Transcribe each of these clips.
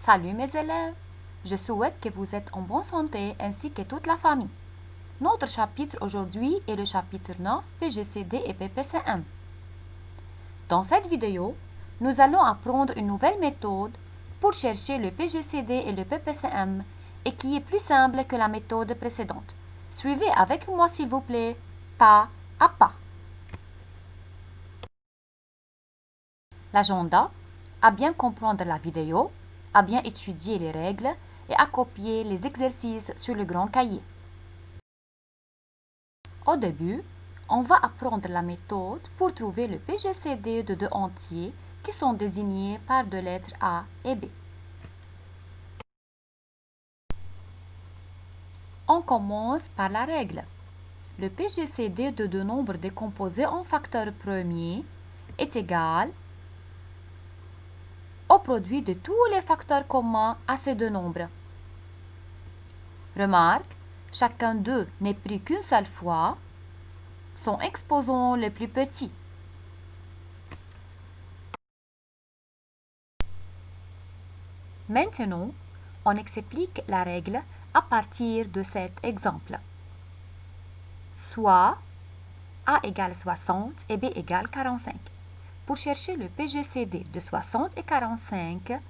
Salut mes élèves, je souhaite que vous êtes en bonne santé ainsi que toute la famille. Notre chapitre aujourd'hui est le chapitre 9 PGCD et PPCM. Dans cette vidéo, nous allons apprendre une nouvelle méthode pour chercher le PGCD et le PPCM et qui est plus simple que la méthode précédente. Suivez avec moi s'il vous plaît, pas à pas. L'agenda, à bien comprendre la vidéo, à bien étudier les règles et à copier les exercices sur le grand cahier. Au début, on va apprendre la méthode pour trouver le PGCD de deux entiers qui sont désignés par deux lettres A et B. On commence par la règle. Le PGCD de deux nombres décomposés en facteurs premiers est égal au produit de tous les facteurs communs à ces deux nombres. Remarque, chacun d'eux n'est pris qu'une seule fois, son exposant le plus petit. Maintenant, on explique la règle à partir de cet exemple. Soit A égale 60 et B égale 45. Pour chercher le PGCD de 60 et 45,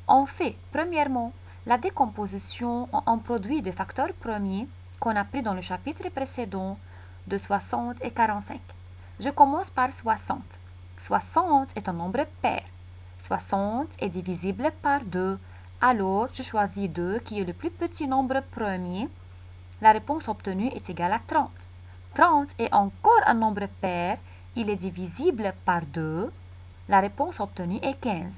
on fait premièrement la décomposition en produit de facteurs premiers qu'on a pris dans le chapitre précédent de 60 et 45. Je commence par 60. 60 est un nombre pair. 60 est divisible par 2. Alors, je choisis 2 qui est le plus petit nombre premier. La réponse obtenue est égale à 30. 30 est encore un nombre pair. Il est divisible par 2. La réponse obtenue est 15.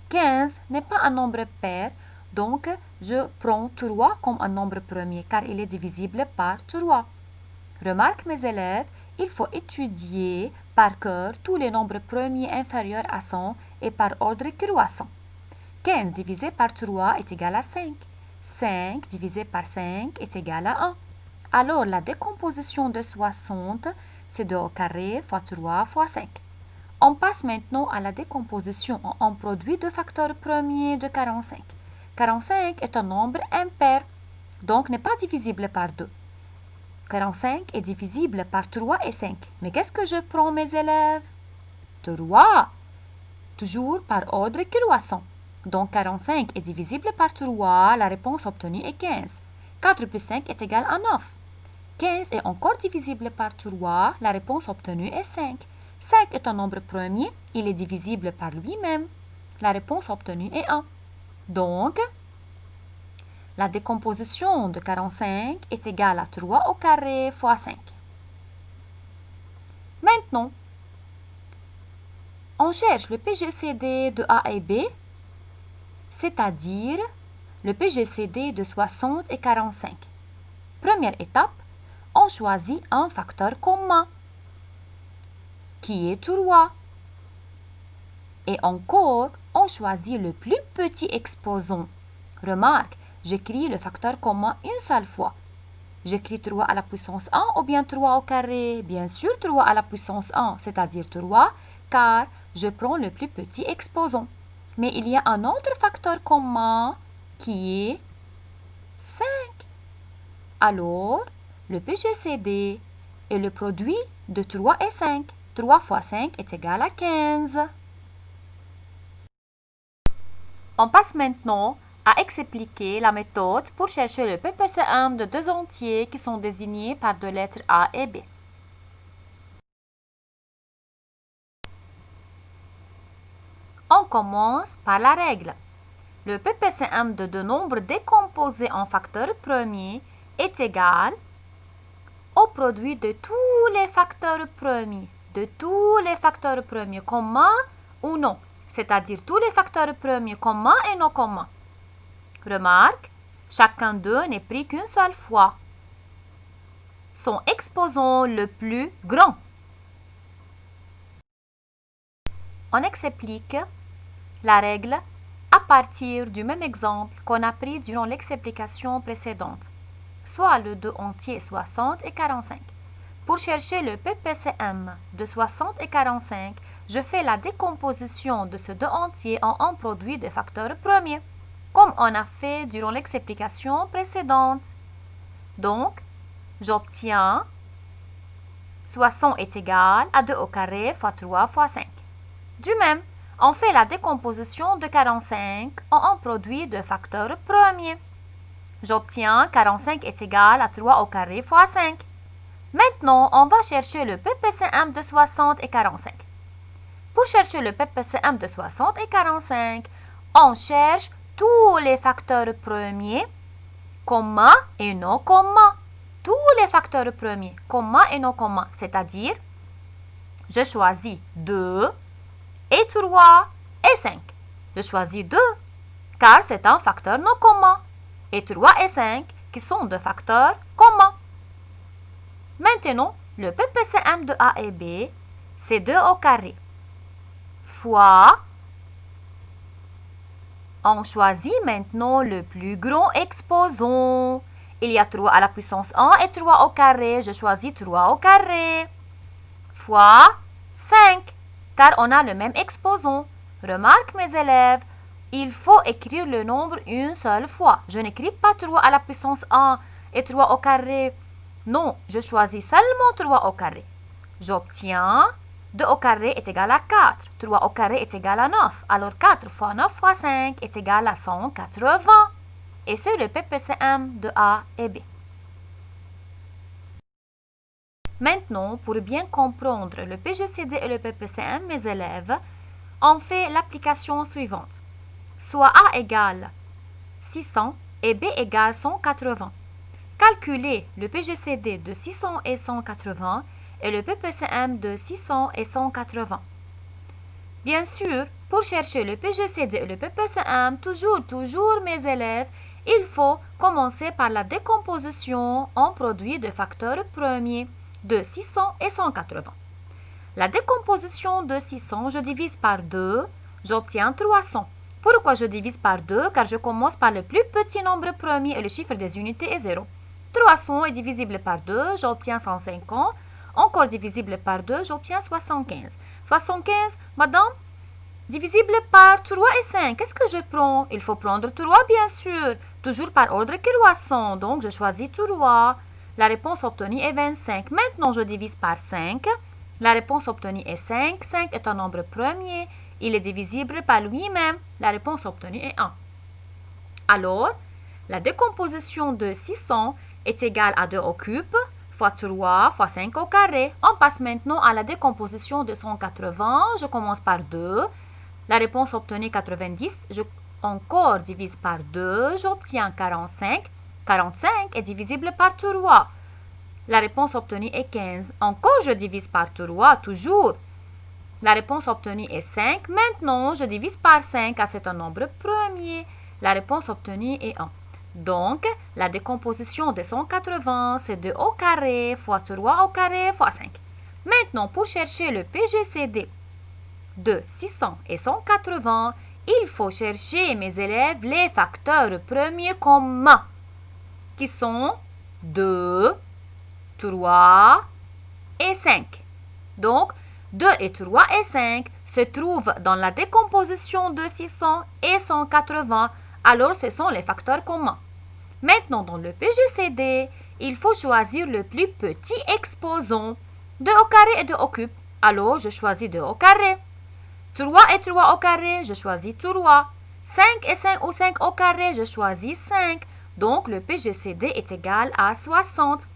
15 n'est pas un nombre pair, donc je prends 3 comme un nombre premier car il est divisible par 3. Remarque mes élèves, il faut étudier par cœur tous les nombres premiers inférieurs à 100 et par ordre croissant. 15 divisé par 3 est égal à 5. 5 divisé par 5 est égal à 1. Alors la décomposition de 60, c'est 2 au carré fois 3 fois 5. On passe maintenant à la décomposition en produit de facteurs premiers de 45. 45 est un nombre impair, donc n'est pas divisible par 2. 45 est divisible par 3 et 5. Mais qu'est-ce que je prends mes élèves? 3. Toujours par ordre croissant. Donc 45 est divisible par 3, la réponse obtenue est 15. 4 plus 5 est égal à 9. 15 est encore divisible par 3, la réponse obtenue est 5. 5 est un nombre premier, il est divisible par lui-même. La réponse obtenue est 1. Donc, la décomposition de 45 est égale à 3 au carré fois 5. Maintenant, on cherche le PGCD de A et B, c'est-à-dire le PGCD de 60 et 45. Première étape, on choisit un facteur commun, qui est 3. Et encore, on choisit le plus petit exposant. Remarque, j'écris le facteur commun une seule fois. J'écris 3 à la puissance 1 ou bien 3 au carré. Bien sûr 3 à la puissance 1, c'est-à-dire 3, car je prends le plus petit exposant. Mais il y a un autre facteur commun qui est 5. Alors, le PGCD est le produit de 3 et 5. 3 fois 5 est égal à 15. On passe maintenant à expliquer la méthode pour chercher le PPCM de deux entiers qui sont désignés par deux lettres A et B. On commence par la règle. Le PPCM de deux nombres décomposés en facteurs premiers est égal au produit de tous les facteurs premiers. De tous les facteurs premiers communs ou non, c'est-à-dire tous les facteurs premiers communs et non communs. Remarque, chacun d'eux n'est pris qu'une seule fois. Son exposant le plus grand. On explique la règle à partir du même exemple qu'on a pris durant l'explication précédente, soit le 2 entier 60 et 45. Pour chercher le PPCM de 60 et 45, je fais la décomposition de ce 2 entier en un produit de facteurs premiers. comme on a fait durant l'explication précédente. Donc, j'obtiens 60 est égal à 2 au carré fois 3 fois 5. Du même, on fait la décomposition de 45 en un produit de facteurs premiers. J'obtiens 45 est égal à 3 au carré fois 5. Maintenant, on va chercher le PPCM de 60 et 45. Pour chercher le PPCM de 60 et 45, on cherche tous les facteurs premiers, comma et non comma. Tous les facteurs premiers, comma et non comma, c'est-à-dire, je choisis 2 et 3 et 5. Je choisis 2 car c'est un facteur non commun et 3 et 5 qui sont deux facteurs communs. Maintenant, le PPCM de A et B, c'est 2 au carré fois, on choisit maintenant le plus grand exposant. Il y a 3 à la puissance 1 et 3 au carré, je choisis 3 au carré, fois 5, car on a le même exposant. Remarque mes élèves, il faut écrire le nombre une seule fois. Je n'écris pas 3 à la puissance 1 et 3 au carré. Non, je choisis seulement 3 au carré. J'obtiens 2 au carré est égal à 4. 3 au carré est égal à 9. Alors 4 fois 9 fois 5 est égal à 180. Et c'est le PPCM de A et B. Maintenant, pour bien comprendre le PGCD et le PPCM, mes élèves, on fait l'application suivante. Soit A égale 600 et B égale 180. Calculez le PGCD de 600 et 180 et le PPCM de 600 et 180. Bien sûr, pour chercher le PGCD et le PPCM, toujours mes élèves, il faut commencer par la décomposition en produits de facteurs premiers de 600 et 180. La décomposition de 600, je divise par 2, j'obtiens 300. Pourquoi je divise par 2? Car je commence par le plus petit nombre premier et le chiffre des unités est 0. 300 est divisible par 2, j'obtiens 150. Encore divisible par 2, j'obtiens 75. 75, madame, divisible par 3 et 5, qu'est-ce que je prends? Il faut prendre 3, bien sûr. Toujours par ordre croissant, donc je choisis 3. La réponse obtenue est 25. Maintenant, je divise par 5. La réponse obtenue est 5. 5 est un nombre premier. Il est divisible par lui-même. La réponse obtenue est 1. Alors, la décomposition de 600 est égale à 2 au cube fois 3 fois 5 au carré. On passe maintenant à la décomposition de 180. Je commence par 2. La réponse obtenue 90. Je encore divise par 2. J'obtiens 45. 45 est divisible par 3. La réponse obtenue est 15. Encore je divise par 3, toujours. La réponse obtenue est 5. Maintenant, je divise par 5 car c'est un nombre premier. La réponse obtenue est 1. Donc, la décomposition de 180, c'est 2 au carré fois 3 au carré fois 5. Maintenant, pour chercher le PGCD de 600 et 180, il faut chercher, mes élèves, les facteurs premiers communs, qui sont 2, 3 et 5. Donc, 2 et 3 et 5 se trouvent dans la décomposition de 600 et 180, alors ce sont les facteurs communs. Maintenant, dans le PGCD, il faut choisir le plus petit exposant. 2 au carré et 2 au cube. Alors, je choisis 2 au carré. 3 et 3 au carré, je choisis 3. 5 et 5 ou 5 au carré, je choisis 5. Donc, le PGCD est égal à 60.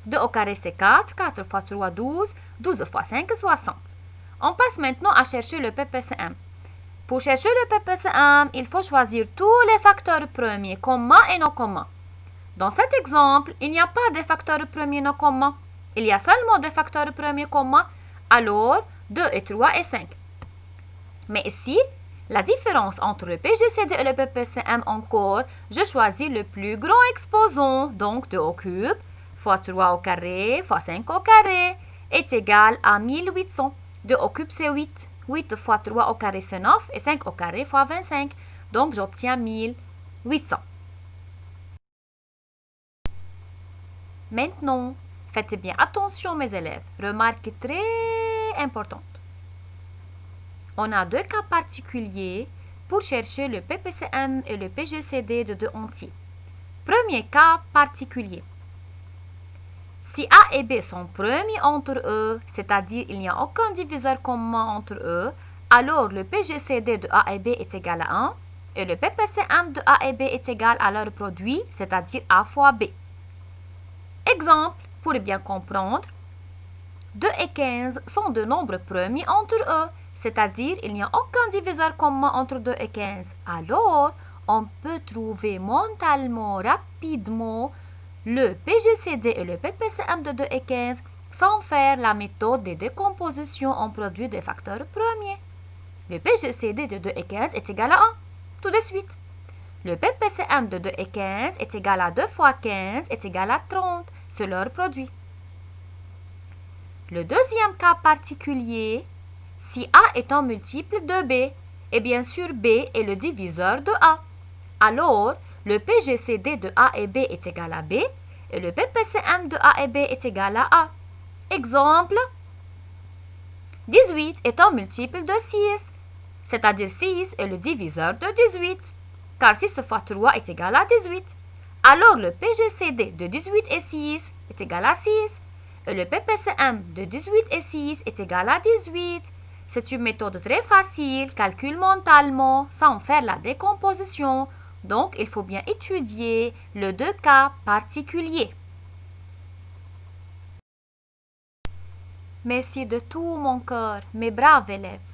2 au carré, c'est 4. 4 fois 3, 12. 12 fois 5, 60. On passe maintenant à chercher le PPCM. Pour chercher le PPCM, il faut choisir tous les facteurs premiers, communs et non communs. Dans cet exemple, il n'y a pas de facteurs premiers non communs. Il y a seulement des facteurs premiers communs, alors 2 et 3 et 5. Mais ici, la différence entre le PGCD et le PPCM encore, je choisis le plus grand exposant, donc 2 au cube, fois 3 au carré, fois 5 au carré, est égal à 1800. 2 au cube, c'est 8. 8 fois 3 au carré, c'est 9. Et 5 au carré fois 25. Donc, j'obtiens 1800. Maintenant, faites bien attention, mes élèves. Remarque très importante. On a deux cas particuliers pour chercher le PPCM et le PGCD de deux entiers. Premier cas particulier. Si A et B sont premiers entre eux, c'est-à-dire il n'y a aucun diviseur commun entre eux, alors le PGCD de A et B est égal à 1 et le PPCM de A et B est égal à leur produit, c'est-à-dire A fois B. Exemple, pour bien comprendre, 2 et 15 sont deux nombres premiers entre eux, c'est-à-dire il n'y a aucun diviseur commun entre 2 et 15. Alors, on peut trouver mentalement, rapidement, le PGCD et le PPCM de 2 et 15 sans faire la méthode de décomposition en produit des facteurs premiers. Le PGCD de 2 et 15 est égal à 1, tout de suite. Le PPCM de 2 et 15 est égal à 2 fois 15 est égal à 30, c'est leur produit. Le deuxième cas particulier, si A est un multiple de B, et bien sûr B est le diviseur de A. Alors, le PGCD de A et B est égal à B, et le PPCM de A et B est égal à A. Exemple, 18 est un multiple de 6, c'est-à-dire 6 est le diviseur de 18, car 6 fois 3 est égal à 18. Alors, le PGCD de 18 et 6 est égal à 6, et le PPCM de 18 et 6 est égal à 18. C'est une méthode très facile, calcule mentalement, sans faire la décomposition. Donc, il faut bien étudier les deux cas particuliers. Merci de tout mon cœur, mes braves élèves.